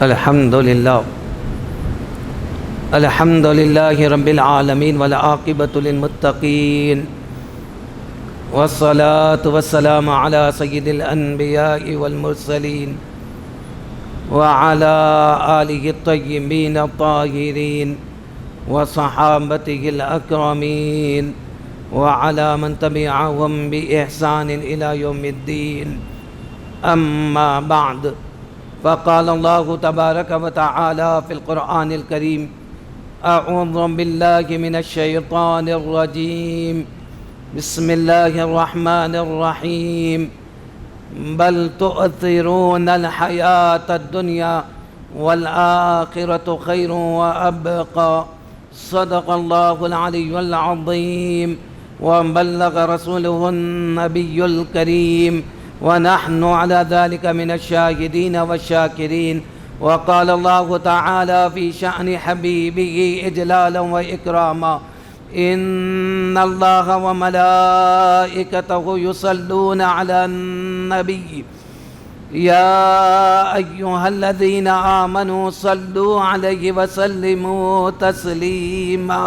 الحمد للہ رب العالمین والعاقبۃ للمتقین والصلاة والسلام علی سید الانبیاء والمرسلین وعلی آلہ الطیبین الطاہرین وصحابتہ الاکرمین وعلی من تبعہم بإحسان الی یوم الدین اما بعد فقال اللہ تبارک وتعالی فی القرآن الکریم اعوذ باللہ من الشیطان الرجیم بسم اللہ الرحمن الرحیم بل تؤثرون الحیاة الدنیا والآخرة خیر وابقى صدق اللہ العلی العظیم وبلغ رسوله النبی الکریم ونحن على ذلك من الشاهدين والشاكرين وقال الله تعالى في شأن حبيبه إجلالا وإكراما إن الله وملائكته يصلون على النبي يا أيها الذين آمنوا صلوا عليه وسلموا تسليما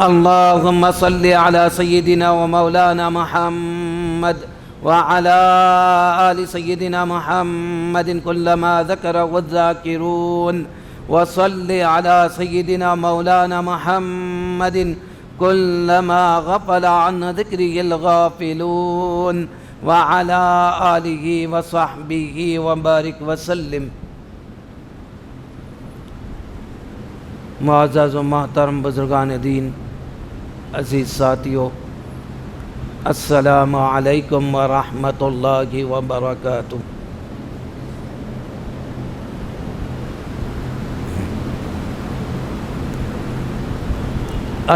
اللهم صل على سيدنا ومولانا محمد وعلى آل سيدنا محمد كلما ذكره الذاكرون وصل على سيدنا مولانا محمد كلما غفل عن ذكره الغافلون وعلى آله وصحبه وبارك وسلم. معزز و محترم بزرگان دین، عزیز ساتھیو، السلام علیکم ورحمۃ اللہ وبرکاتہ.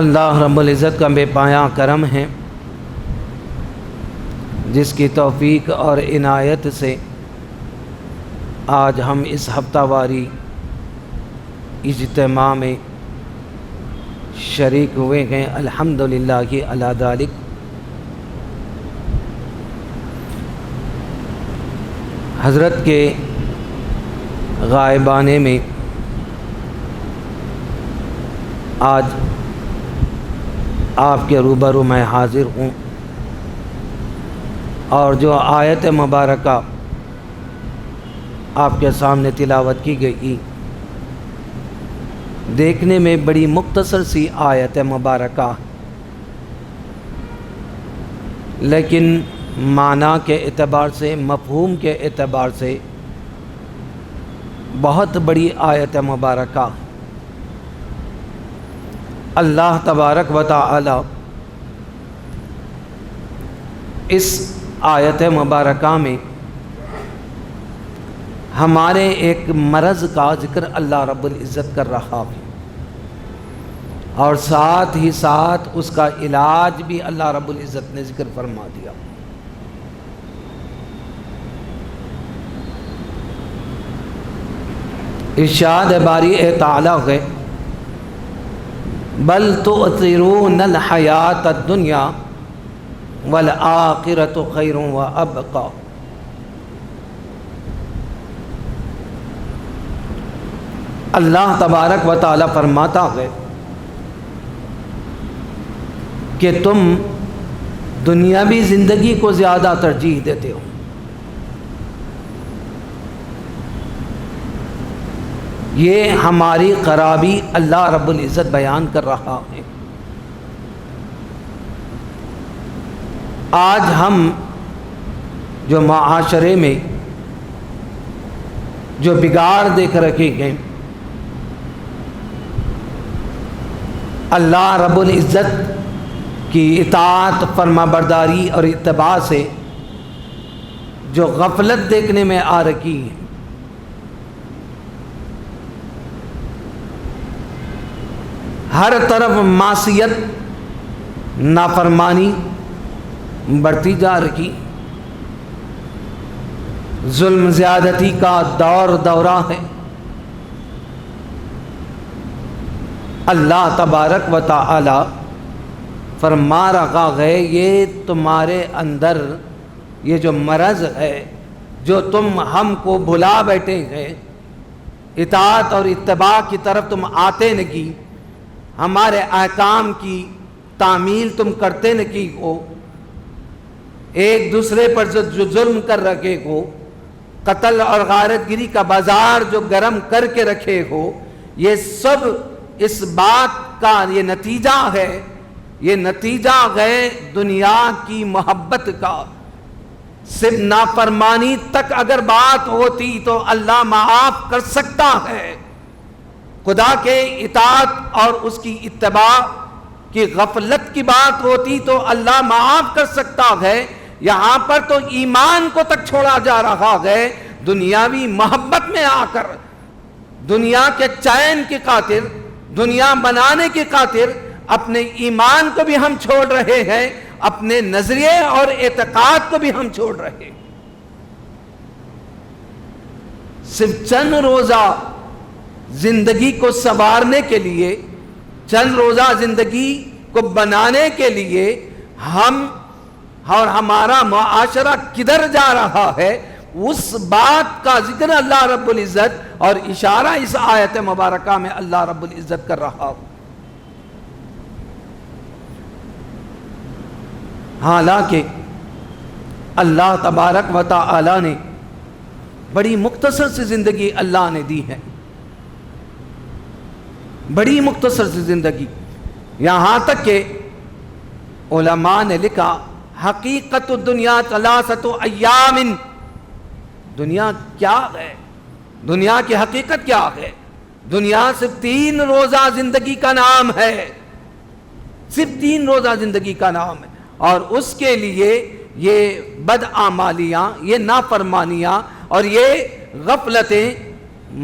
اللہ رب العزت کا بے پایاں کرم ہے، جس کی توفیق اور عنایت سے آج ہم اس ہفتہ واری اجتماع میں شریک ہوئے ہیں. الحمدللہ علی ذالک. حضرت کے غائبانے میں آج آپ کے روبرو میں حاضر ہوں، اور جو آیت مبارکہ آپ کے سامنے تلاوت کی گئی، دیکھنے میں بڑی مختصر سی آیت مبارکہ، لیکن معنی کے اعتبار سے، مفہوم کے اعتبار سے بہت بڑی آیت مبارکہ. اللہ تبارک و تعالی اس آیت مبارکہ میں ہمارے ایک مرض کا ذکر اللہ رب العزت کر رہا ہے، اور ساتھ ہی ساتھ اس کا علاج بھی اللہ رب العزت نے ذکر فرما دیا. ارشاد باری تعالیٰ ہے، بل تؤثرون الحیاة الدنیا والآخرۃ خیر وابقى. اللہ تبارک و تعالی فرماتا ہے کہ تم دنیاوی زندگی کو زیادہ ترجیح دیتے ہو. یہ ہماری خرابی اللہ رب العزت بیان کر رہا ہے. آج ہم جو معاشرے میں جو بگاڑ دیکھ رکھے ہیں، اللہ رب العزت کی اطاعت، فرما برداری اور اتباع سے جو غفلت دیکھنے میں آ رکھی ہے، ہر طرف معصیت، نافرمانی بڑھتی جا رہی، ظلم زیادتی کا دورہ ہے. اللہ تبارک و تعالی فرما رہا ہے یہ تمہارے اندر یہ جو مرض ہے جو تم ہم کو بھلا بیٹھے ہیں، اطاعت اور اتباع کی طرف تم آتے نہیں، ہمارے احکام کی تعمیل تم کرتے نہیں ہو، ایک دوسرے پر جو ظلم کر رکھے ہو، قتل اور غارت گری کا بازار جو گرم کر کے رکھے ہو، یہ سب اس بات کا یہ نتیجہ ہے، یہ نتیجہ ہے دنیا کی محبت کا۔ صرف نافرمانی تک اگر بات ہوتی تو اللہ معاف کر سکتا ہے، خدا کے اطاعت اور اس کی اتباع کی غفلت کی بات ہوتی تو اللہ معاف کر سکتا ہے۔ یہاں پر تو ایمان کو تک چھوڑا جا رہا ہے، دنیاوی محبت میں آ کر، دنیا کے چین کی خاطر، دنیا بنانے کی خاطر اپنے ایمان کو بھی ہم چھوڑ رہے ہیں، اپنے نظریے اور اعتقاد کو بھی ہم چھوڑ رہے ہیں۔ صرف چند روزہ زندگی کو سنوارنے کے لیے، چند روزہ زندگی کو بنانے کے لیے ہم اور ہمارا معاشرہ کدھر جا رہا ہے، اس بات کا ذکر اللہ رب العزت اور اشارہ اس آیت مبارکہ میں اللہ رب العزت کر رہا ہو۔ حالانکہ اللہ تبارک و تعالی نے بڑی مختصر سی زندگی اللہ نے دی ہے، بڑی مختصر سی زندگی، یہاں تک کہ علماء نے لکھا حقیقت الدنیا ثلاثۃ ایام، دنیا کیا ہے، دنیا کی حقیقت کیا ہے؟ دنیا صرف 3 روزہ زندگی کا نام ہے، صرف 3 روزہ زندگی کا نام ہے، اور اس کے لیے یہ بدعمالیاں، یہ نافرمانیاں اور یہ غفلتیں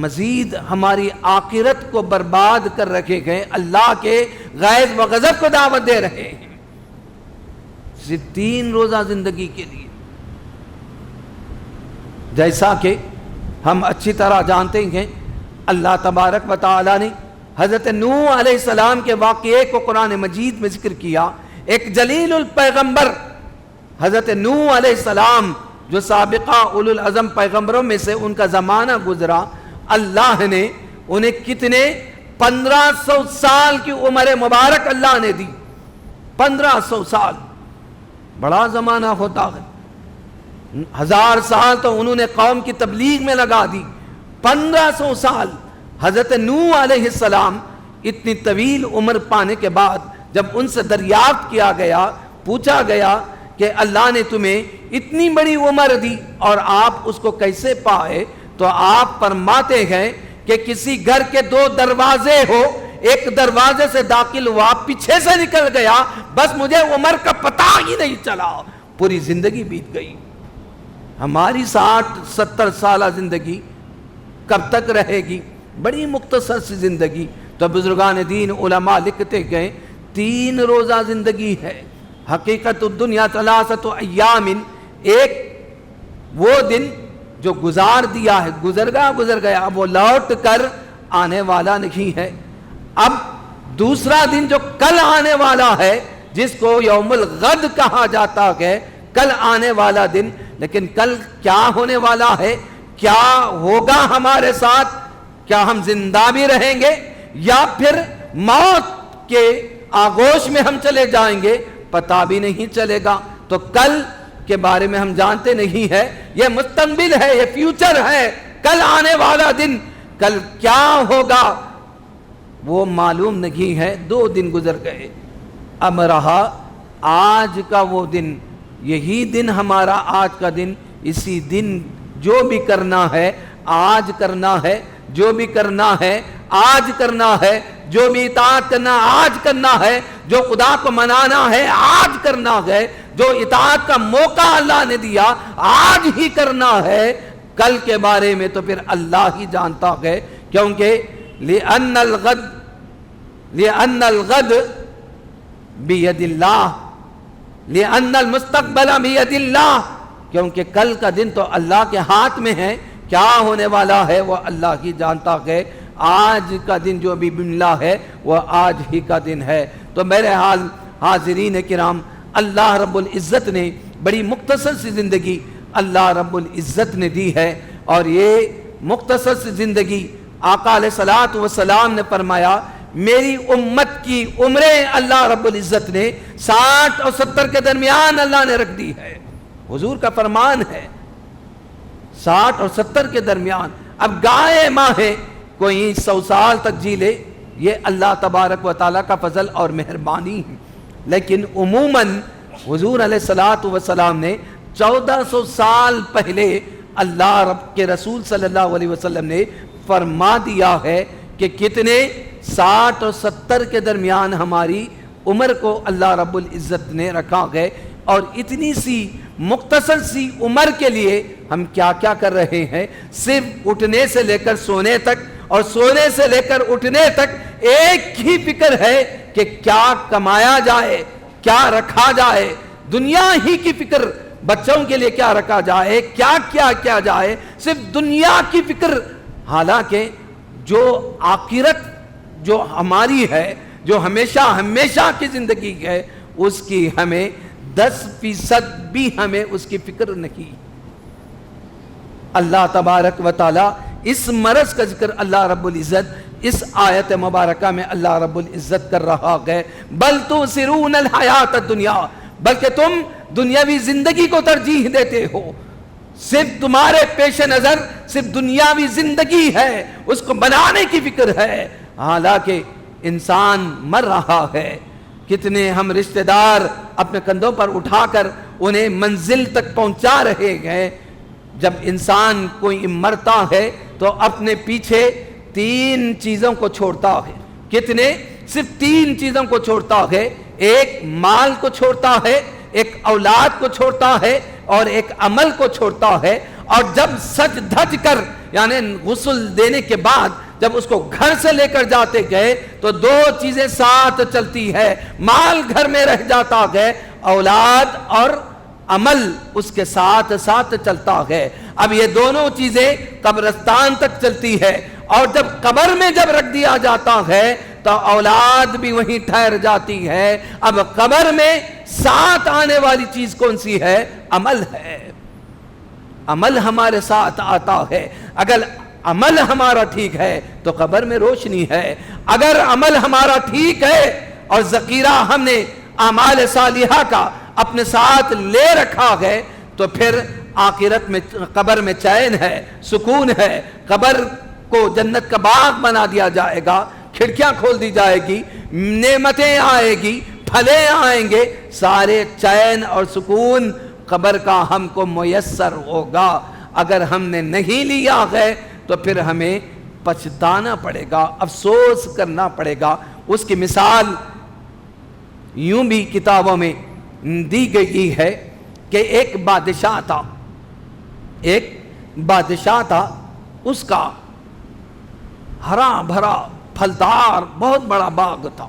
مزید ہماری آخرت کو برباد کر رکھے گئے، اللہ کے غیظ و غضب کو دعوت دے رہے ہیں، صرف 3 روزہ زندگی کے لیے۔ جیسا کہ ہم اچھی طرح جانتے ہیں، اللہ تبارک و تعالی نے حضرت نوح علیہ السلام کے واقعے کو قرآن مجید میں ذکر کیا۔ ایک جلیل الپیغمبر حضرت نوح علیہ السلام جو سابقہ اولو العزم پیغمبروں میں سے ان کا زمانہ گزرا، اللہ نے انہیں کتنے 1500 سال کی عمر مبارک اللہ نے دی۔ 1500 سال بڑا زمانہ ہوتا ہے، 1000 سال تو انہوں نے قوم کی تبلیغ میں لگا دی، 1500 سال حضرت نوح علیہ السلام اتنی طویل عمر پانے کے بعد جب ان سے دریافت کیا گیا، پوچھا گیا کہ اللہ نے تمہیں اتنی بڑی عمر دی اور آپ اس کو کیسے پائے، تو آپ فرماتے ہیں کہ کسی گھر کے 2 دروازے ہو، ایک دروازے سے داخل ہوا، پیچھے سے نکل گیا، بس مجھے عمر کا پتہ ہی نہیں چلا، پوری زندگی بیت گئی۔ ہماری 60-70 سالہ زندگی کب تک رہے گی؟ بڑی مختصر سی زندگی۔ تو بزرگان دین علماء لکھتے گئے 3 روزہ زندگی ہے۔ حقیقت الدنیا ثلاثۃ ایام، ایک وہ دن جو گزار دیا ہے، گزر گیا، اب وہ لوٹ کر آنے والا نہیں ہے۔ اب دوسرا دن جو کل آنے والا ہے، جس کو یوم الغد کہا جاتا ہے، کل آنے والا دن، لیکن کل کیا ہونے والا ہے، کیا ہوگا ہمارے ساتھ، کیا ہم زندہ بھی رہیں گے یا پھر موت کے آغوش میں ہم چلے جائیں گے، پتہ بھی نہیں چلے گا۔ تو کل کے بارے میں ہم جانتے نہیں ہے، یہ مستقبل ہے، یہ فیوچر ہے، کل آنے والا دن، کل کیا ہوگا وہ معلوم نہیں ہے۔ 2 دن گزر گئے، اب رہا آج کا وہ دن، یہی دن ہمارا آج کا دن، اسی دن جو بھی کرنا ہے آج کرنا ہے، جو بھی کرنا ہے آج کرنا ہے، جو بھی اطاعت کرنا آج کرنا ہے، جو خدا کو منانا ہے آج کرنا ہے، جو اطاعت کا موقع اللہ نے دیا آج ہی کرنا ہے۔ کل کے بارے میں تو پھر اللہ ہی جانتا ہے، کیونکہ لِأَنَّ الْغَدْ بِيَدِ اللَّهِ، لِأَنَّ الْمُسْتَقْبَلَ بِيَدِ اللَّهِ، کیونکہ کل کا دن تو اللہ کے ہاتھ میں ہے، کیا ہونے والا ہے وہ اللہ ہی جانتا ہے۔ آج کا دن جو بھی بملا ہے وہ آج ہی کا دن ہے۔ تو میرے حاضرین کرام، اللہ رب العزت نے بڑی مختصر سی زندگی اللہ رب العزت نے دی ہے، اور یہ مختصر سی زندگی آقا علیہ الصلوۃ والسلام نے فرمایا میری امت کی عمریں اللہ رب العزت نے 60 اور 70 کے درمیان اللہ نے رکھ دی ہے، حضور کا فرمان ہے 60 اور 70 کے درمیان۔ اب گائے ماہیں کوئی 100 سال تک جی لے، یہ اللہ تبارک و تعالیٰ کا فضل اور مہربانی ہے، لیکن عموماً حضور علیہ الصلوۃ والسلام نے 1400 سال پہلے اللہ رب کے رسول صلی اللہ علیہ وسلم نے فرما دیا ہے کہ کتنے 60 اور 70 کے درمیان ہماری عمر کو اللہ رب العزت نے رکھا ہے، اور اتنی سی مختصر سی عمر کے لیے ہم کیا کیا کر رہے ہیں، صرف اٹھنے سے لے کر سونے تک اور سونے سے لے کر اٹھنے تک ایک ہی فکر ہے کہ کیا کمایا جائے، کیا رکھا جائے، دنیا ہی کی فکر، بچوں کے لیے کیا رکھا جائے، کیا کیا کیا جائے، صرف دنیا کی فکر، حالانکہ جو آخرت جو ہماری ہے، جو ہمیشہ ہمیشہ کی زندگی ہے، اس کی ہمیں 10% بھی ہمیں اس کی فکر نہیں۔ اللہ تبارک و تعالی اس مرض کا ذکر اللہ رب العزت اس آیت مبارکہ میں اللہ رب العزت کر رہا ہے، بل تؤثرون الحیات الدنیا، بلکہ تم دنیاوی زندگی کو ترجیح دیتے ہو، صرف تمہارے پیش نظر صرف دنیاوی زندگی ہے، اس کو بنانے کی فکر ہے، حالانکہ انسان مر رہا ہے۔ کتنے ہم رشتہ دار اپنے کندھوں پر اٹھا کر انہیں منزل تک پہنچا رہے ہیں۔ جب انسان کوئی مرتا ہے تو اپنے پیچھے 3 چیزوں کو چھوڑتا ہے، کتنے؟ صرف 3 چیزوں کو چھوڑتا ہے، ایک مال کو چھوڑتا ہے، ایک اولاد کو چھوڑتا ہے، اور ایک عمل کو چھوڑتا ہے۔ اور جب سج دھج کر یعنی غسل دینے کے بعد جب اس کو گھر سے لے کر جاتے گئے تو 2 چیزیں ساتھ چلتی ہے، مال گھر میں رہ جاتا ہے، اولاد اور عمل اس کے ساتھ ساتھ چلتا ہے۔ اب یہ دونوں چیزیں قبرستان تک چلتی ہے، اور جب قبر میں جب رکھ دیا جاتا ہے تو اولاد بھی وہیں ٹھہر جاتی ہے۔ اب قبر میں ساتھ آنے والی چیز کون سی ہے؟ عمل ہے، عمل ہمارے ساتھ آتا ہے۔ اگر عمل ہمارا ٹھیک ہے تو قبر میں روشنی ہے، اگر عمل ہمارا ٹھیک ہے اور ذخیرہ ہم نے اعمال صالحہ کا اپنے ساتھ لے رکھا ہے تو پھر آخرت میں قبر میں چین ہے، سکون ہے، قبر کو جنت کا باغ بنا دیا جائے گا، کھڑکیاں کھول دی جائے گی، نعمتیں آئے گی، پھلے آئیں گے، سارے چین اور سکون قبر کا ہم کو میسر ہوگا۔ اگر ہم نے نہیں لیا ہے تو پھر ہمیں پچھتانا پڑے گا، افسوس کرنا پڑے گا۔ اس کی مثال یوں بھی کتابوں میں دی گئی ہے کہ ایک بادشاہ تھا، اس کا ہرا بھرا پھلدار بہت بڑا باغ تھا۔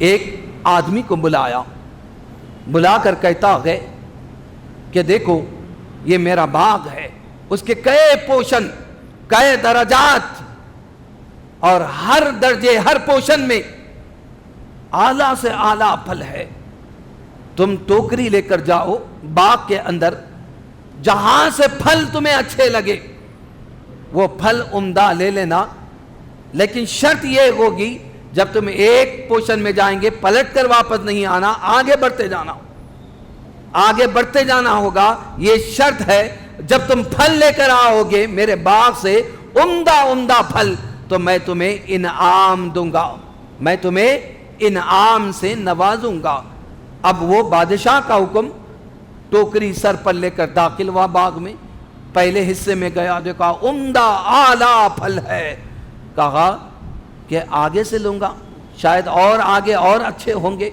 ایک آدمی کو بلا کر کہتا ہے کہ دیکھو یہ میرا باغ ہے، اس کے کئی پوشن، کئی درجات، اور ہر درجے ہر پوشن میں اعلیٰ سے اعلیٰ پھل ہے۔ تم ٹوکری لے کر جاؤ باغ کے اندر، جہاں سے پھل تمہیں اچھے لگے وہ پھل عمدہ لے لینا، لیکن شرط یہ ہوگی جب تم ایک پوشن میں جائیں گے پلٹ کر واپس نہیں آنا، آگے بڑھتے جانا ہوگا، یہ شرط ہے۔ جب تم پھل لے کر آؤ گے میرے باغ سے عمدہ پھل تو میں تمہیں انعام دوں گا، میں تمہیں انعام سے نوازوں گا۔ اب وہ بادشاہ کا حکم، ٹوکری سر پر لے کر داخل ہوا باغ میں، پہلے حصے میں گیا، دیکھا عمدہ اعلیٰ پھل ہے، کہا کہ آگے سے لوں گا، شاید اور آگے اور اچھے ہوں گے،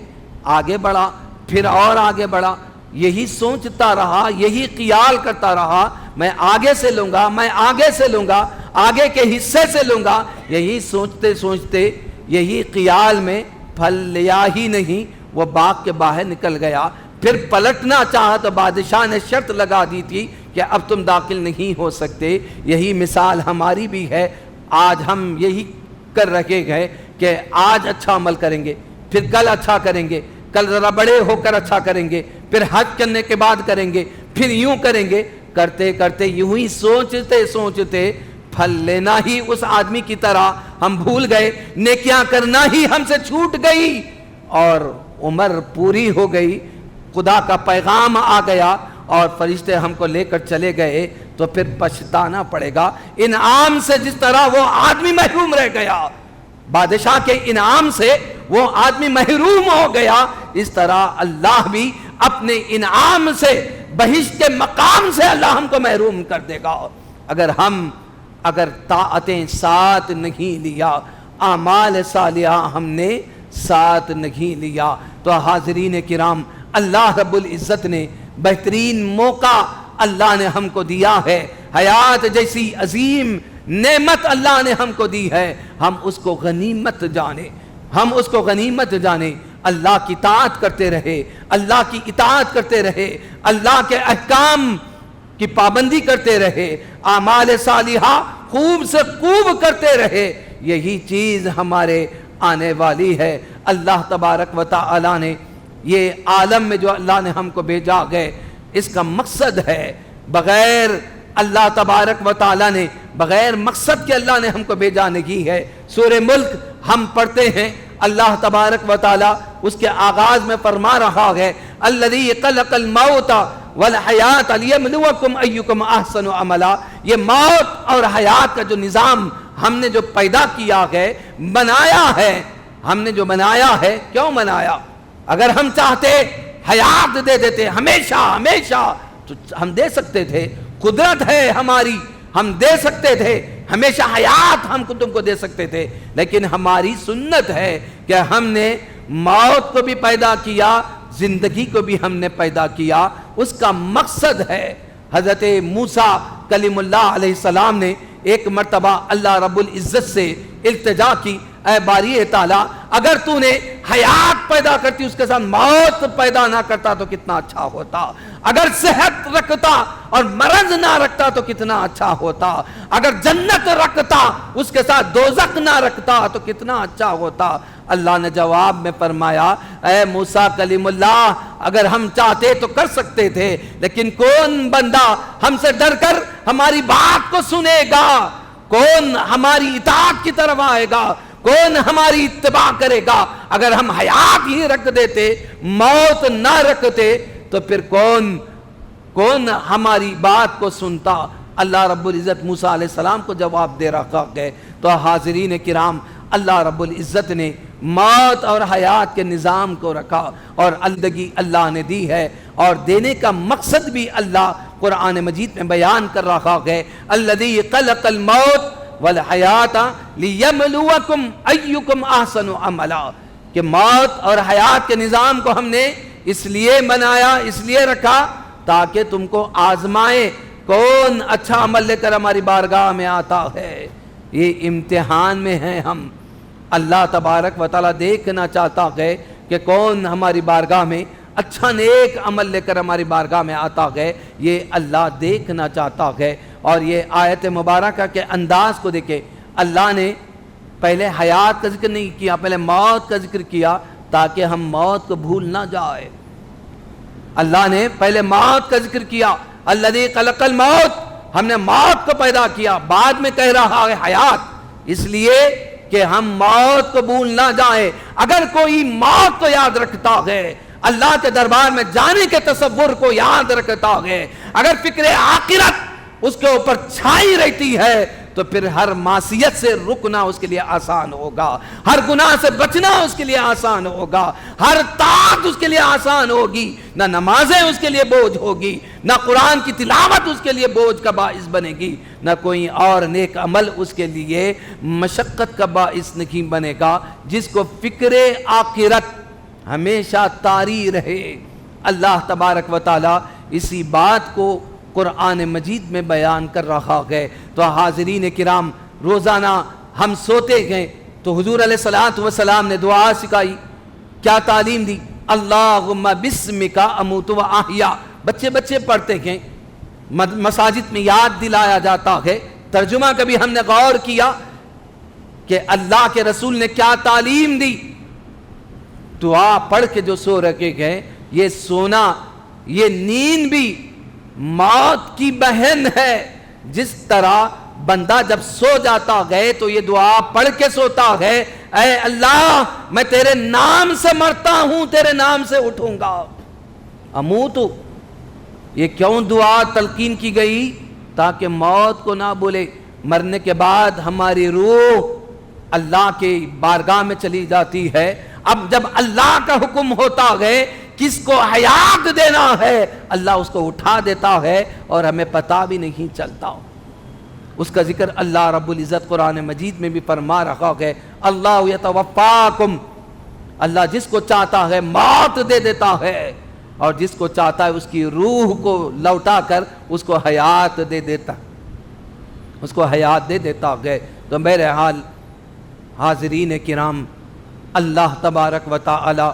آگے بڑھا، پھر اور آگے بڑھا، یہی سوچتا رہا، یہی خیال کرتا رہا، میں آگے سے لوں گا، میں آگے سے لوں گا، آگے کے حصے سے لوں گا، یہی سوچتے یہی خیال میں پھل لیا ہی نہیں، وہ باغ کے باہر نکل گیا۔ پھر پلٹنا چاہا تو بادشاہ نے شرط لگا دی تھی کہ اب تم داخل نہیں ہو سکتے۔ یہی مثال ہماری بھی ہے، آج ہم یہی کر رکھے گئے کہ آج اچھا عمل کریں گے، پھر کل اچھا کریں گے، کل ذرا بڑے ہو کر اچھا کریں گے، پھر حج کرنے کے بعد کریں گے، پھر یوں کریں گے، کرتے کرتے یوں ہی سوچتے سوچتے پھل لینا ہی اس آدمی کی طرح ہم بھول گئے، نیکیاں کرنا ہی ہم سے چھوٹ گئی، اور عمر پوری ہو گئی، خدا کا پیغام آ گیا اور فرشتے ہم کو لے کر چلے گئے، تو پھر پچھتانا پڑے گا۔ انعام سے جس طرح وہ آدمی محروم رہ گیا، بادشاہ کے انعام سے وہ آدمی محروم ہو گیا، اس طرح اللہ بھی اپنے انعام سے، بہشت کے مقام سے اللہ ہم کو محروم کر دے گا اگر طاعتیں ساتھ نہیں لیا، اعمال صالحہ ہم نے ساتھ نہیں لیا۔ تو حاضرین کرام، اللہ رب العزت نے بہترین موقع اللہ نے ہم کو دیا ہے، حیات جیسی عظیم نعمت اللہ نے ہم کو دی ہے، ہم اس کو غنیمت جانے، اللہ کی اطاعت کرتے رہے، اللہ کی اطاعت کرتے رہے، اللہ کے احکام کی پابندی کرتے رہے، اعمال صالحہ خوب سے خوب کرتے رہے، یہی چیز ہمارے آنے والی ہے۔ اللہ تبارک و تعالی نے یہ عالم میں جو اللہ نے ہم کو بھیجا گئے، اس کا مقصد ہے، بغیر اللہ تبارک و تعالی نے بغیر مقصد کے اللہ نے ہم کو بھیجا نہیں ہے۔ سورہ ملک ہم پڑھتے ہیں، اللہ تبارک و تعالی اس کے آغاز میں فرما رہا ہے، الذی خلق الموت والحیات لیبلوکم ایکم احسن عملا۔ یہ موت اور حیات کا جو نظام ہم نے جو پیدا کیا ہے، بنایا ہے، ہم نے جو بنایا ہے، کیوں بنایا؟ اگر ہم چاہتے حیات دے دیتے ہمیشہ تو ہم دے سکتے تھے، قدرت ہے ہماری، ہم دے سکتے تھے ہمیشہ حیات، ہم تم کو دے سکتے تھے، لیکن ہماری سنت ہے کہ ہم نے موت کو بھی پیدا کیا، زندگی کو بھی ہم نے پیدا کیا۔ اس کا مقصد ہے، حضرت موسیٰ کلیم اللہ علیہ السلام نے ایک مرتبہ اللہ رب العزت سے التجا کی، اے باری تعالیٰ، اگر تو نے حیات پیدا کرتی اس کے ساتھ موت پیدا نہ کرتا تو کتنا اچھا ہوتا، اگر صحت رکھتا اور مرض نہ رکھتا تو کتنا اچھا ہوتا، اگر جنت رکھتا اس کے ساتھ دوزخ نہ رکھتا تو کتنا اچھا ہوتا۔ اللہ نے جواب میں فرمایا، اے موسیٰ کلیم اللہ، اگر ہم چاہتے تو کر سکتے تھے، لیکن کون بندہ ہم سے ڈر کر ہماری بات کو سنے گا؟ کون ہماری اطاعت کی طرف آئے گا؟ کون ہماری اتباع کرے گا؟ اگر ہم حیات ہی رکھ دیتے، موت نہ رکھتے، تو پھر کون ہماری بات کو سنتا؟ اللہ رب العزت موسیٰ علیہ السلام کو جواب دے رہا ہے۔ تو حاضرین کرام، اللہ رب العزت نے موت اور حیات کے نظام کو رکھا، اور زندگی اللہ نے دی ہے، اور دینے کا مقصد بھی اللہ قرآن مجید میں بیان کر رہا ہے، الذی خلق الموت والحیات لیبلوکم ایکم احسن عملا، کہ موت اور حیات کے نظام کو ہم نے اس لیے بنایا، اس لیے رکھا تاکہ تم کو آزمائے کون اچھا عمل لے کر ہماری بارگاہ میں آتا ہے۔ یہ امتحان میں ہیں ہم، اللہ تبارک و تعالیٰ دیکھنا چاہتا ہے کہ کون ہماری بارگاہ میں اچھا نیک عمل لے کر ہماری بارگاہ میں آتا ہے، یہ اللہ دیکھنا چاہتا ہے۔ اور یہ آیت مبارکہ کے انداز کو دیکھیں، اللہ نے پہلے حیات کا ذکر نہیں کیا، پہلے موت کا ذکر کیا تاکہ ہم موت کو بھول نہ جائے۔ اللہ نے پہلے موت کا ذکر کیا، الذی خلق الموت، ہم نے موت کو پیدا کیا، بعد میں کہہ رہا ہے حیات، اس لیے کہ ہم موت کو بھول نہ جائیں۔ اگر کوئی موت کو یاد رکھتا ہے، اللہ کے دربار میں جانے کے تصور کو یاد رکھتا ہے، اگر فکر آخرت اس کے اوپر چھائی رہتی ہے، تو پھر ہر معصیت سے رکنا اس کے لیے آسان ہوگا، ہر گناہ سے بچنا اس کے لیے آسان ہوگا، ہر طاعت اس کے لیے آسان ہوگی، نہ نمازیں اس کے لیے بوجھ ہوگی، نہ قرآن کی تلاوت اس کے لیے بوجھ کا باعث بنے گی، نہ کوئی اور نیک عمل اس کے لیے مشقت کا باعث نہیں بنے گا، جس کو فکر آخرت ہمیشہ طاری رہے۔ اللہ تبارک و تعالی اسی بات کو قرآن مجید میں بیان کر رہا ہے۔ تو حاضرین کرام، روزانہ ہم سوتے گئے تو حضور علیہ الصلوۃ والسلام نے دعا سکھائی، کیا تعلیم دی؟ اللہم بسمک اموت و احیا، بچے پڑھتے گئے، مساجد میں یاد دلایا جاتا ہے۔ ترجمہ کبھی ہم نے غور کیا کہ اللہ کے رسول نے کیا تعلیم دی؟ دعا پڑھ کے جو سو رکھے گئے، یہ سونا یہ نیند بھی موت کی بہن ہے. جس طرح بندہ جب سو جاتا ہے تو یہ دعا پڑھ کے سوتا ہے, اے اللہ میں تیرے نام سے مرتا ہوں, تیرے نام سے اٹھوں گا. اموتو, یہ کیوں دعا تلقین کی گئی؟ تاکہ موت کو نہ بھولے. مرنے کے بعد ہماری روح اللہ کے بارگاہ میں چلی جاتی ہے. اب جب اللہ کا حکم ہوتا ہے کس کو حیات دینا ہے, اللہ اس کو اٹھا دیتا ہے اور ہمیں پتہ بھی نہیں چلتا. اس کا ذکر اللہ رب العزت قرآن مجید میں بھی فرما رہا ہے, اللہ یتوفاکم, اللہ جس کو چاہتا ہے موت دے دیتا ہے اور جس کو چاہتا ہے اس کی روح کو لوٹا کر اس کو حیات دے دیتا, اس کو حیات دے دیتا ہے. تو بہرحال حاضرین کرام, اللہ تبارک و تعالی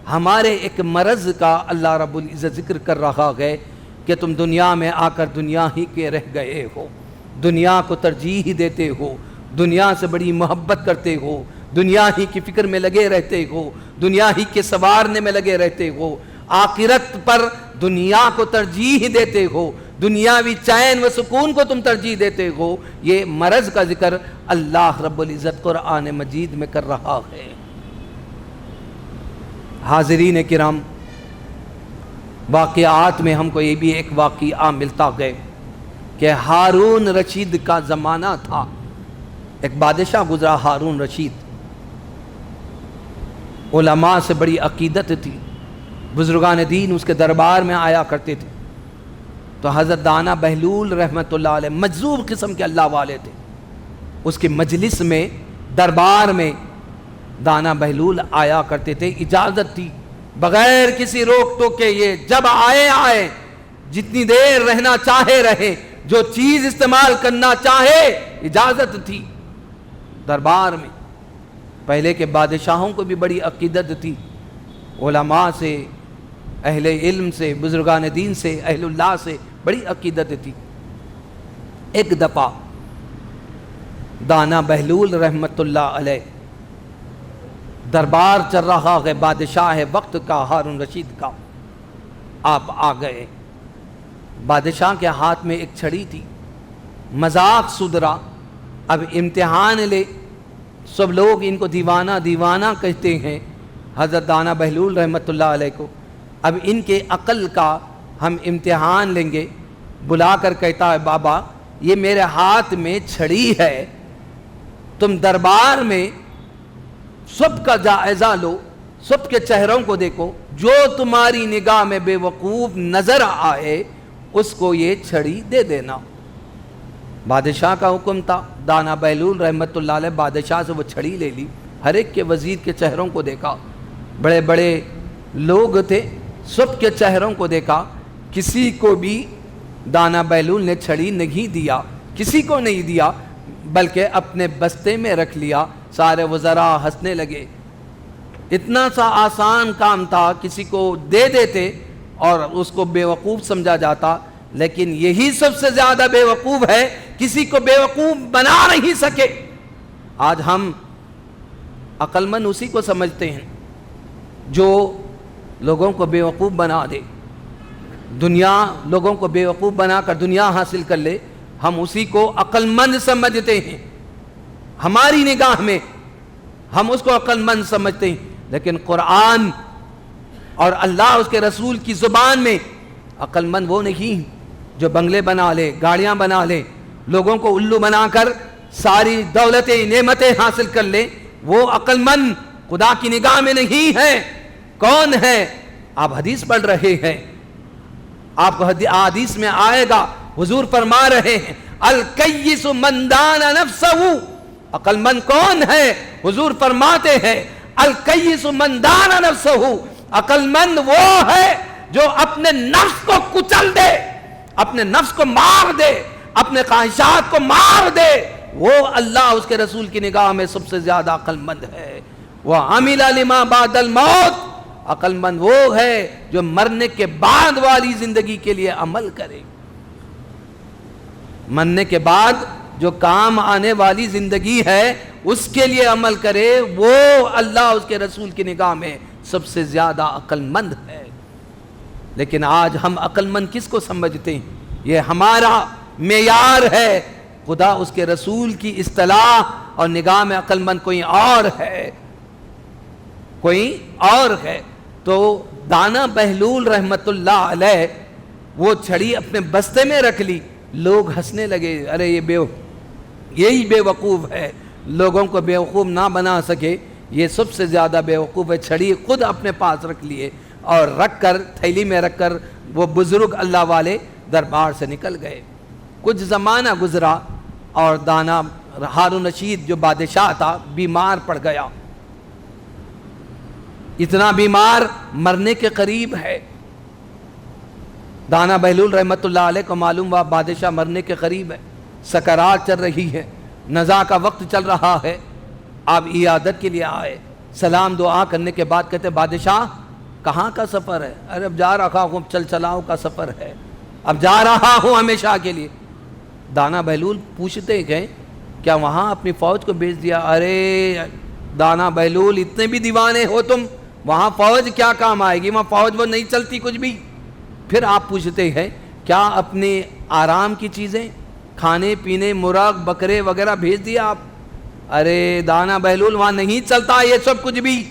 ہمارے ایک مرض کا اللہ رب العزت ذکر کر رہا ہے کہ تم دنیا میں آ کر دنیا ہی کے رہ گئے ہو, دنیا کو ترجیح دیتے ہو, دنیا سے بڑی محبت کرتے ہو, دنیا ہی کی فکر میں لگے رہتے ہو, دنیا ہی کے سنوارنے میں لگے رہتے ہو, آخرت پر دنیا کو ترجیح دیتے ہو, دنیاوی چین و سکون کو تم ترجیح دیتے ہو. یہ مرض کا ذکر اللہ رب العزت قرآن مجید میں کر رہا ہے. حاضرین کرام, واقعات میں ہم کو یہ بھی ایک واقعہ ملتا ہے کہ ہارون رشید کا زمانہ تھا. ایک بادشاہ گزرا ہارون رشید, علماء سے بڑی عقیدت تھی, بزرگان دین اس کے دربار میں آیا کرتے تھے. تو حضرت دانا بہلول رحمت اللہ علیہ مجذوب قسم کے اللہ والے تھے. اس کی مجلس میں, دربار میں دانا بہلول آیا کرتے تھے. اجازت تھی, بغیر کسی روک ٹوک کے یہ جب آئے, جتنی دیر رہنا چاہے رہے, جو چیز استعمال کرنا چاہے اجازت تھی دربار میں. پہلے کے بادشاہوں کو بھی بڑی عقیدت تھی, علماء سے, اہل علم سے, بزرگان دین سے, اہل اللہ سے بڑی عقیدت تھی. ایک دفعہ دانا بہلول رحمت اللہ علیہ دربار چل رہا ہے, بادشاہ وقت کا ہارون رشید کا, آپ آ گئے. بادشاہ کے ہاتھ میں ایک چھڑی تھی, مذاق سدرا. اب امتحان لے, سب لوگ ان کو دیوانہ دیوانہ کہتے ہیں حضرت دانا بہلول رحمت اللہ علیہ کو. اب ان کے عقل کا ہم امتحان لیں گے. بلا کر کہتا ہے, بابا یہ میرے ہاتھ میں چھڑی ہے, تم دربار میں سب کا جائزہ لو, سب کے چہروں کو دیکھو, جو تمہاری نگاہ میں بے وقوف نظر آئے اس کو یہ چھڑی دے دینا. بادشاہ کا حکم تھا. دانا بہلول رحمت اللہ علیہ بادشاہ سے وہ چھڑی لے لی, ہر ایک کے وزیر کے چہروں کو دیکھا, بڑے بڑے لوگ تھے, سب کے چہروں کو دیکھا, کسی کو بھی دانا بہلول نے چھڑی نہیں دیا, کسی کو نہیں دیا, بلکہ اپنے بستے میں رکھ لیا. سارے وزراء ہنسنے لگے. اتنا سا آسان کام تھا, کسی کو دے دیتے اور اس کو بے وقوف سمجھا جاتا, لیکن یہی سب سے زیادہ بے وقوف ہے, کسی کو بے وقوف بنا نہیں سکے. آج ہم عقل مند اسی کو سمجھتے ہیں جو لوگوں کو بے وقوف بنا دے, دنیا لوگوں کو بے وقوف بنا کر دنیا حاصل کر لے, ہم اسی کو عقل مند سمجھتے ہیں. ہماری نگاہ میں ہم اس کو عقل مند سمجھتے ہیں, لیکن قرآن اور اللہ اس کے رسول کی زبان میں عقل مند وہ نہیں جو بنگلے بنا لے, گاڑیاں بنا لے, لوگوں کو الو بنا کر ساری دولتیں نعمتیں حاصل کر لے. وہ عقل مند خدا کی نگاہ میں نہیں ہے. کون ہے؟ آپ حدیث پڑھ رہے ہیں, آپ کو حدیث میں آئے گا, حضور فرما رہے ہیں الکیس من دان نفسہ. عقل مند کون ہے؟ حضور فرماتے ہیں الکیس من دان نفسہ. عقل مند وہ ہے جو اپنے نفس کو کچل دے, اپنے نفس کو مار دے, اپنے خواہشات کو مار دے. وہ اللہ اس کے رسول کی نگاہ میں سب سے زیادہ عقل مند ہے. وَعَمِلَ لِمَا بَعْدَ الْمَوْتِ. عقل مند وہ ہے جو مرنے کے بعد والی زندگی کے لیے عمل کرے. مرنے کے بعد جو کام آنے والی زندگی ہے اس کے لیے عمل کرے, وہ اللہ اس کے رسول کی نگاہ میں سب سے زیادہ عقل مند ہے. لیکن آج ہم عقل مند کس کو سمجھتے ہیں؟ یہ ہمارا معیار ہے، خدا اس کے رسول کی اصطلاح اور نگاہ میں عقل مند کوئی اور ہے، کوئی اور ہے۔ تو دانا بہلول رحمت اللہ علیہ وہ چھڑی اپنے بستے میں رکھ لی، لوگ ہنسنے لگے، ارے یہی بے وقوف ہے، لوگوں کو بے وقوف نہ بنا سکے، یہ سب سے زیادہ بے وقوف ہے۔ چھڑی خود اپنے پاس رکھ لیے اور رکھ کر تھیلی میں رکھ کر وہ بزرگ اللہ والے دربار سے نکل گئے۔ کچھ زمانہ گزرا اور دانا ہارون رشید جو بادشاہ تھا بیمار پڑ گیا، اتنا بیمار مرنے کے قریب ہے۔ دانا بہلول رحمت اللہ علیہ کو معلوم ہوا بادشاہ مرنے کے قریب ہے، سکرات چل رہی ہے، نزا کا وقت چل رہا ہے۔ آپ عیادت کے لیے آئے، سلام دعا کرنے کے بعد کہتے بادشاہ کہاں کا سفر ہے؟ ارے اب جا رہا ہوں، چل چلاؤ کا سفر ہے، اب جا رہا ہوں ہمیشہ کے لیے۔ دانا بہلول پوچھتے گئے کیا وہاں اپنی فوج کو بھیج دیا؟ ارے دانا بہلول اتنے بھی دیوانے ہو تم، وہاں فوج کیا کام آئے گی، وہاں فوج وہ نہیں چلتی کچھ بھی۔ پھر آپ پوچھتے ہیں کیا اپنے آرام کی چیزیں، کھانے پینے، مرغ بکرے وغیرہ بھیج دیا آپ؟ ارے دانا بہلول وہاں نہیں چلتا یہ سب کچھ بھی،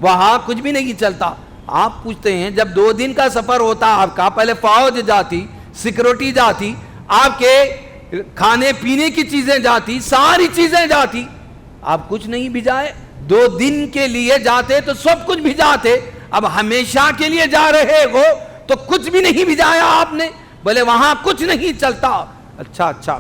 وہاں کچھ بھی نہیں چلتا۔ آپ پوچھتے ہیں جب 2 دن کا سفر ہوتا آپ کا، پہلے فوج جاتی، سیکورٹی جاتی، آپ کے کھانے پینے کی چیزیں جاتی، ساری چیزیں جاتی، آپ کچھ نہیں بھیجائے؟ 2 دن کے لیے جاتے تو سب کچھ بھیجاتے، اب ہمیشہ کے لیے جا رہے ہو تو کچھ بھی نہیں بھیجایا آپ نے؟ بولے وہاں کچھ نہیں چلتا۔ اچھا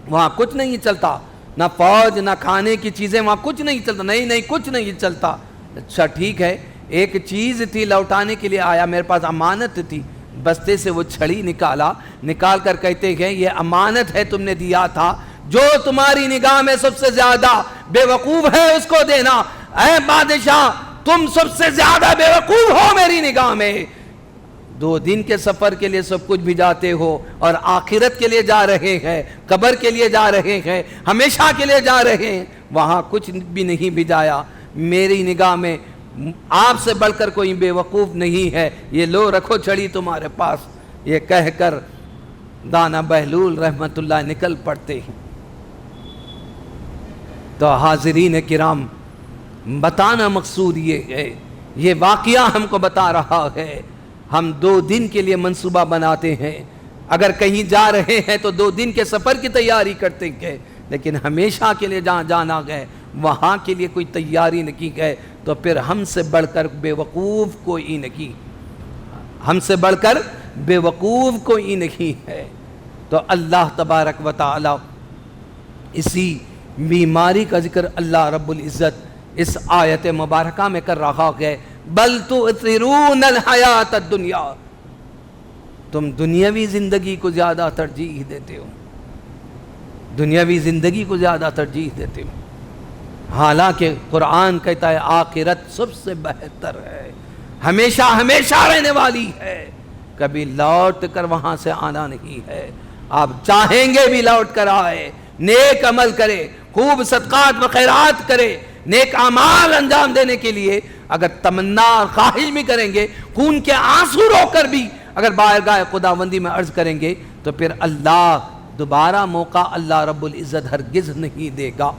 وہاں کچھ نہیں چلتا، نہ فوج نہ کھانے کی چیزیں، وہاں کچھ نہیں چلتا؟ نہیں کچھ نہیں چلتا۔ اچھا ٹھیک ہے، ایک چیز تھی لوٹانے کے لیے آیا، میرے پاس امانت تھی۔ بستے سے وہ چھڑی نکال کر کہتے ہیں یہ امانت ہے، تم نے دیا تھا، جو تمہاری نگاہ میں سب سے زیادہ بے وقوف ہے اس کو دینا۔ اے بادشاہ تم سب سے زیادہ بے وقوف ہو میری نگاہ میں، 2 دن کے سفر کے لیے سب کچھ بھی جاتے ہو اور آخرت کے لیے جا رہے ہیں، قبر کے لیے جا رہے ہیں، ہمیشہ کے لیے جا رہے ہیں، وہاں کچھ بھی نہیں بھیجایا۔ میری نگاہ میں آپ سے بڑھ کر کوئی بے وقوف نہیں ہے، یہ لو رکھو چھڑی تمہارے پاس۔ یہ کہہ کر دانا بہلول رحمت اللہ نکل پڑتے ہیں۔ تو حاضرین کرام، بتانا مقصود یہ ہے، یہ واقعہ ہم کو بتا رہا ہے، ہم 2 دن کے لیے منصوبہ بناتے ہیں، اگر کہیں جا رہے ہیں تو 2 دن کے سفر کی تیاری کرتے ہیں، لیکن ہمیشہ کے لیے جہاں جانا گئے وہاں کے لیے کوئی تیاری نہیں گئے، تو پھر ہم سے بڑھ کر بے وقوف کوئی نہیں، ہم سے بڑھ کر بے وقوف کوئی نہیں ہے۔ تو اللہ تبارک و تعالی اسی بیماری کا ذکر اللہ رب العزت اس آیت مبارکہ میں کر رہا ہے، بل تؤثرون الحیات الدنیا، تم دنیاوی زندگی کو زیادہ ترجیح دیتے ہو، دنیاوی زندگی کو زیادہ ترجیح دیتے ہو، حالانکہ قرآن کہتا ہے آخرت سب سے بہتر ہے، ہمیشہ رہنے والی ہے، کبھی لوٹ کر وہاں سے آنا نہیں ہے۔ آپ چاہیں گے بھی لوٹ کر آئے، نیک عمل کرے، خوب صدقات و خیرات کرے، نیک اعمال انجام دینے کے لیے اگر تمنا اور خواہش بھی کریں گے، خون کے آنسو رو کر بھی اگر بارگاہ خداوندی میں عرض کریں گے، تو پھر اللہ دوبارہ موقع اللہ رب العزت ہرگز نہیں دے گا،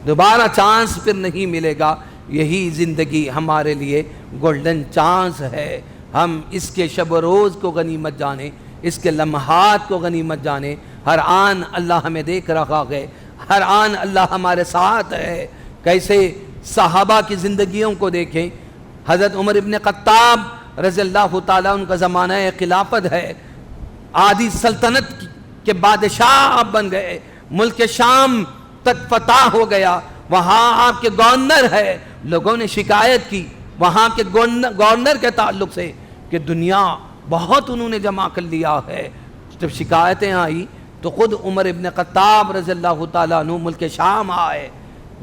دوبارہ چانس پھر نہیں ملے گا۔ یہی زندگی ہمارے لیے گولڈن چانس ہے، ہم اس کے شب و روز کو غنیمت جانیں، اس کے لمحات کو غنیمت جانیں۔ ہر آن اللہ ہمیں دیکھ رہا ہے، ہر آن اللہ ہمارے ساتھ ہے۔ کیسے صحابہ کی زندگیوں کو دیکھیں، حضرت عمر ابن خطاب رضی اللہ تعالیٰ ان کا زمانہ خلافت ہے، آدھی سلطنت کے بادشاہ آپ بن گئے، ملک شام تک فتح ہو گیا، وہاں آپ کے گورنر ہے۔ لوگوں نے شکایت کی وہاں کے گورنر کے تعلق سے کہ دنیا بہت انہوں نے جمع کر لیا ہے۔ جب شکایتیں آئی تو خود عمر ابن خطاب رضی اللہ تعالیٰ عنہ ملک شام آئے،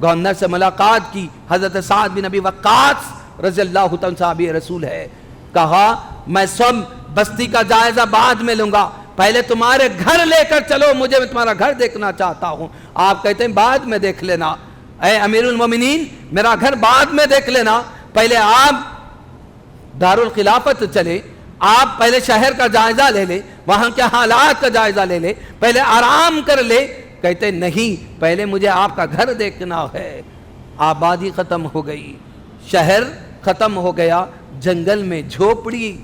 گورنر سے ملاقات کی، حضرت سعد بن ابی وقاص رضی اللہ تعالیٰ صحابی رسول ہے، کہا میں سب بستی کا جائزہ بعد میں لوں گا، پہلے تمہارے گھر لے کر چلو، مجھے تمہارا گھر دیکھنا چاہتا ہوں۔ آپ کہتے ہیں بعد میں دیکھ لینا، اے امیر المومنین میرا گھر بعد میں دیکھ لینا، پہلے آپ دارالخلافت چلے، آپ پہلے شہر کا جائزہ لے لیں، وہاں کے حالات کا جائزہ لے لیں، پہلے آرام کر لے. کہتے نہیں، پہلے مجھے آپ کا گھر دیکھنا ہے. آبادی ختم ہو گئی، شہر ختم ہو گیا، جنگل میں جھوپڑی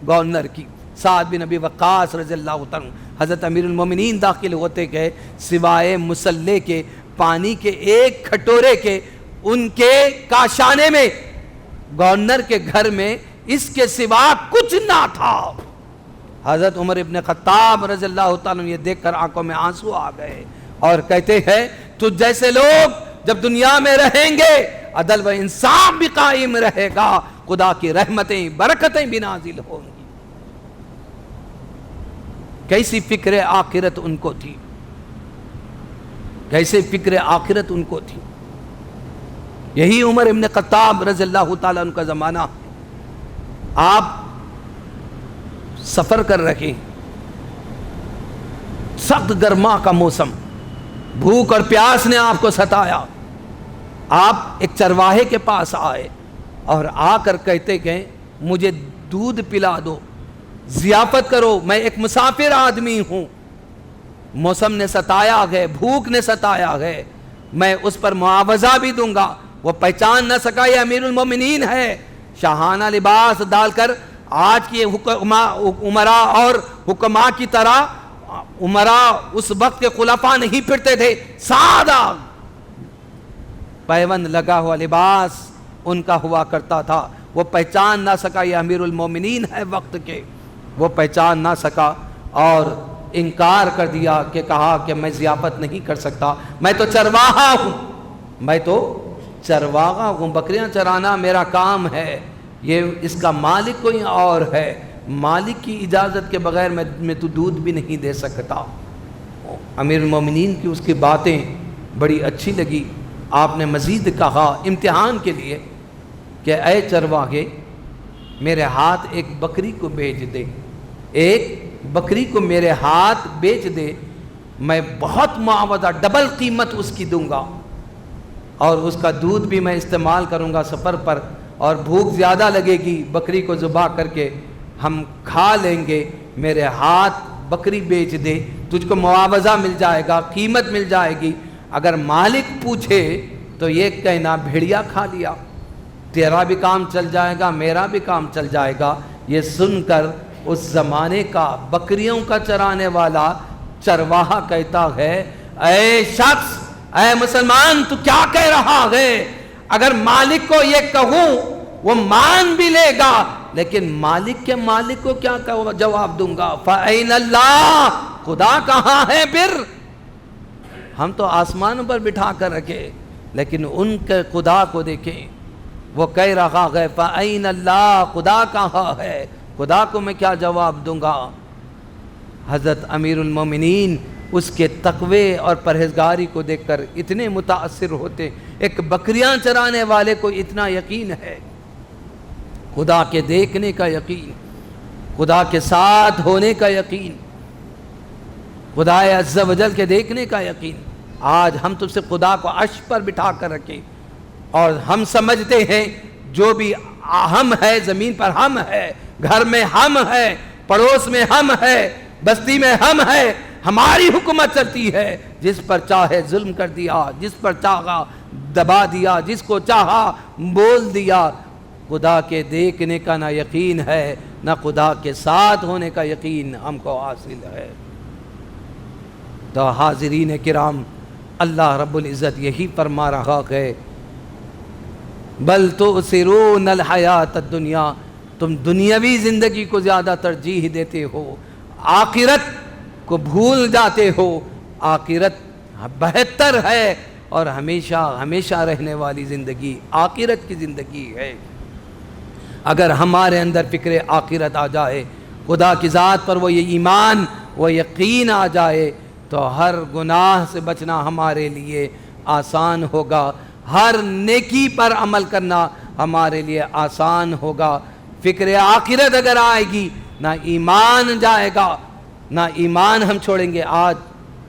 گورنر کی. سعد بن ابی وقاص رضی اللہ عنہ، حضرت امیر المومنین داخل ہوتے گئے، سوائے مسلح کے، پانی کے ایک کھٹورے کے، ان کے کاشانے میں، گورنر کے گھر میں اس کے سوا کچھ نہ تھا. حضرت عمر ابن خطاب رضی اللہ تعالیٰ یہ دیکھ کر آنکھوں میں آنسو آ گئے اور کہتے ہیں تو جیسے لوگ جب دنیا میں رہیں گے عدل و انصاف بھی قائم رہے گا، خدا کی رحمتیں برکتیں بھی نازل ہوں گی. کیسی فکر آخرت ان کو تھی، کیسے فکر آخرت ان کو تھی. یہی عمر ابن خطاب رضی اللہ تعالیٰ عنہ کا زمانہ. آپ سفر کر رہے، سخت گرما کا موسم، بھوک اور پیاس نے آپ کو ستایا. آپ ایک چرواہے کے پاس آئے اور آ کر کہتے گئے مجھے دودھ پلا دو، ضیافت کرو، میں ایک مسافر آدمی ہوں، موسم نے ستایا ہے، بھوک نے ستایا ہے، میں اس پر معاوضہ بھی دوں گا. وہ پہچان نہ سکا یہ امیر المومنین ہے. شاہانہ لباس ڈال کر، آج کی عمرا اور حکماء کی طرح عمرا اس وقت کے خلفاء نہیں پھرتے تھے، سادہ پیوند لگا ہوا لباس ان کا ہوا کرتا تھا. وہ پہچان نہ سکا یہ امیر المومنین ہے وقت کے، وہ پہچان نہ سکا اور انکار کر دیا کہ کہا کہ میں ضیافت نہیں کر سکتا، میں تو چرواہا ہوں، میں تو چرواہا ہوں، بکریاں چرانا میرا کام ہے، یہ اس کا مالک کوئی اور ہے، مالک کی اجازت کے بغیر میں تو دودھ بھی نہیں دے سکتا. امیر المومنین کی اس کی باتیں بڑی اچھی لگی. آپ نے مزید کہا امتحان کے لیے کہ اے چرواہے میرے ہاتھ ایک بکری کو بھیج دے، ایک بکری کو میرے ہاتھ بیچ دے، میں بہت معاوضہ ڈبل قیمت اس کی دوں گا اور اس کا دودھ بھی میں استعمال کروں گا سفر پر، اور بھوک زیادہ لگے گی بکری کو ذبح کر کے ہم کھا لیں گے، میرے ہاتھ بکری بیچ دے، تجھ کو معاوضہ مل جائے گا، قیمت مل جائے گی. اگر مالک پوچھے تو یہ کہنا بھیڑیا کھا لیا، تیرا بھی کام چل جائے گا، میرا بھی کام چل جائے گا. یہ سن کر اس زمانے کا بکریوں کا چرانے والا چرواہا کہتا ہے اے شخص، اے مسلمان، تو کیا کہہ رہا ہے؟ اگر مالک کو یہ کہوں وہ مان بھی لے گا، لیکن مالک کے مالک کو کیا جواب دوں گا؟ فَأَيْنَ اللَّهُ، خدا کہاں ہے پھر؟ ہم تو آسمان پر بٹھا کر رکھے، لیکن ان کے خدا کو دیکھیں، وہ کہہ رہا ہے فَأَيْنَ اللَّهُ، خدا کہاں ہے؟ خدا کو میں کیا جواب دوں گا؟ حضرت امیر المومنین اس کے تقوی اور پرہیزگاری کو دیکھ کر اتنے متاثر ہوتے. ایک بکریاں چرانے والے کو اتنا یقین ہے، خدا کے دیکھنے کا یقین، خدا کے ساتھ ہونے کا یقین، خدا عز و جل کے دیکھنے کا یقین. آج ہم تم سے خدا کو عرش پر بٹھا کر رکھیں اور ہم سمجھتے ہیں جو بھی ہم ہے، زمین پر ہم ہے، گھر میں ہم ہے، پڑوس میں ہم ہے، بستی میں ہم ہے، ہماری حکومت چلتی ہے. جس پر چاہے ظلم کر دیا، جس پر چاہا دبا دیا، جس کو چاہا بول دیا. خدا کے دیکھنے کا نہ یقین ہے، نہ خدا کے ساتھ ہونے کا یقین ہم کو حاصل ہے. تو حاضرین کرام، اللہ رب العزت یہی فرما رہا ہے بل تؤثرون الحیات الدنیا، تم دنیاوی زندگی کو زیادہ ترجیح دیتے ہو، آخرت کو بھول جاتے ہو. آخرت بہتر ہے اور ہمیشہ ہمیشہ رہنے والی زندگی آخرت کی زندگی ہے. اگر ہمارے اندر فکر آخرت آ جائے، خدا کی ذات پر وہ یہ ایمان، وہ یقین آ جائے، تو ہر گناہ سے بچنا ہمارے لیے آسان ہوگا، ہر نیکی پر عمل کرنا ہمارے لیے آسان ہوگا. فکر آخرت اگر آئے گی، نہ ایمان جائے گا، نہ ایمان ہم چھوڑیں گے. آج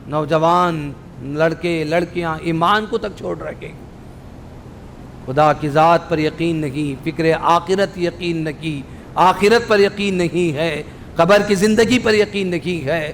نوجوان لڑکے لڑکیاں ایمان کو تک چھوڑ رکھیں، خدا کی ذات پر یقین نہیں، فکر آخرت یقین نہیں، آخرت پر یقین نہیں ہے، قبر کی زندگی پر یقین نہیں ہے،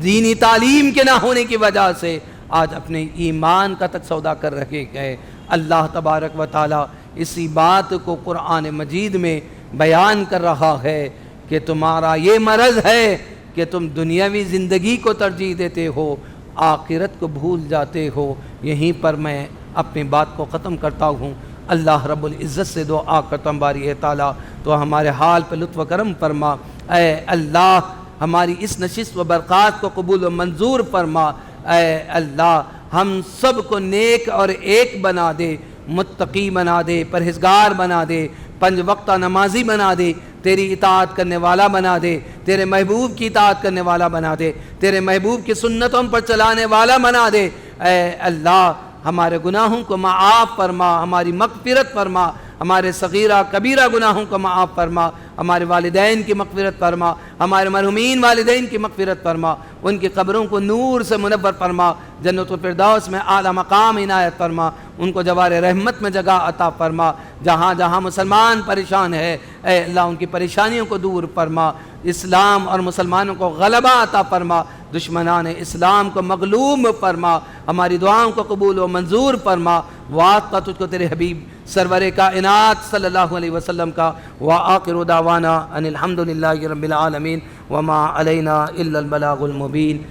دینی تعلیم کے نہ ہونے کی وجہ سے آج اپنے ایمان کا تک سودا کر رہے ہیں۔ اللہ تبارک و تعالیٰ اسی بات کو قرآن مجید میں بیان کر رہا ہے کہ تمہارا یہ مرض ہے کہ تم دنیاوی زندگی کو ترجیح دیتے ہو، آخرت کو بھول جاتے ہو۔ یہیں پر میں اپنی بات کو ختم کرتا ہوں۔ اللہ رب العزت سے دعا کرتا ہوں باری تعالیٰ تو ہمارے حال پہ لطف و کرم فرما۔ اے اللہ ہماری اس نشست و برکات کو قبول و منظور فرما۔ اے اللہ ہم سب کو نیک اور ایک بنا دے، متقی بنا دے، پرہیزگار بنا دے، 5 وقتہ نمازی بنا دے، تیری اطاعت کرنے والا بنا دے، تیرے محبوب کی اطاعت کرنے والا بنا دے، تیرے محبوب کی سنتوں پر چلانے والا بنا دے۔ اے اللہ ہمارے گناہوں کو معاف فرما، ہماری مغفرت فرما، ہمارے صغیرہ کبیرہ گناہوں کو معاف فرما، ہمارے والدین کی مغفرت فرما، ہمارے مرحومین والدین کی مغفرت فرما، ان کی قبروں کو نور سے منور فرما، جنت الفردوس میں اعلیٰ مقام عنایت فرما، ان کو جوار رحمت میں جگہ عطا فرما۔ جہاں جہاں مسلمان پریشان ہے اے اللہ ان کی پریشانیوں کو دور فرما، اسلام اور مسلمانوں کو غلبہ عطا فرما، دشمنان اسلام کو مغلوب فرما، ہماری دعاؤں کو قبول و منظور فرما۔ واسطہ تجھ کو تیرے حبیب سرور کائنات صلی اللہ علیہ وسلم کا۔ وآخر دعوانا ان الحمدللہ رب العالمین وما علینا الا البلاغ المبین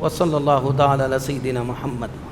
وصلی اللہ تعالی علی سیدنا محمد۔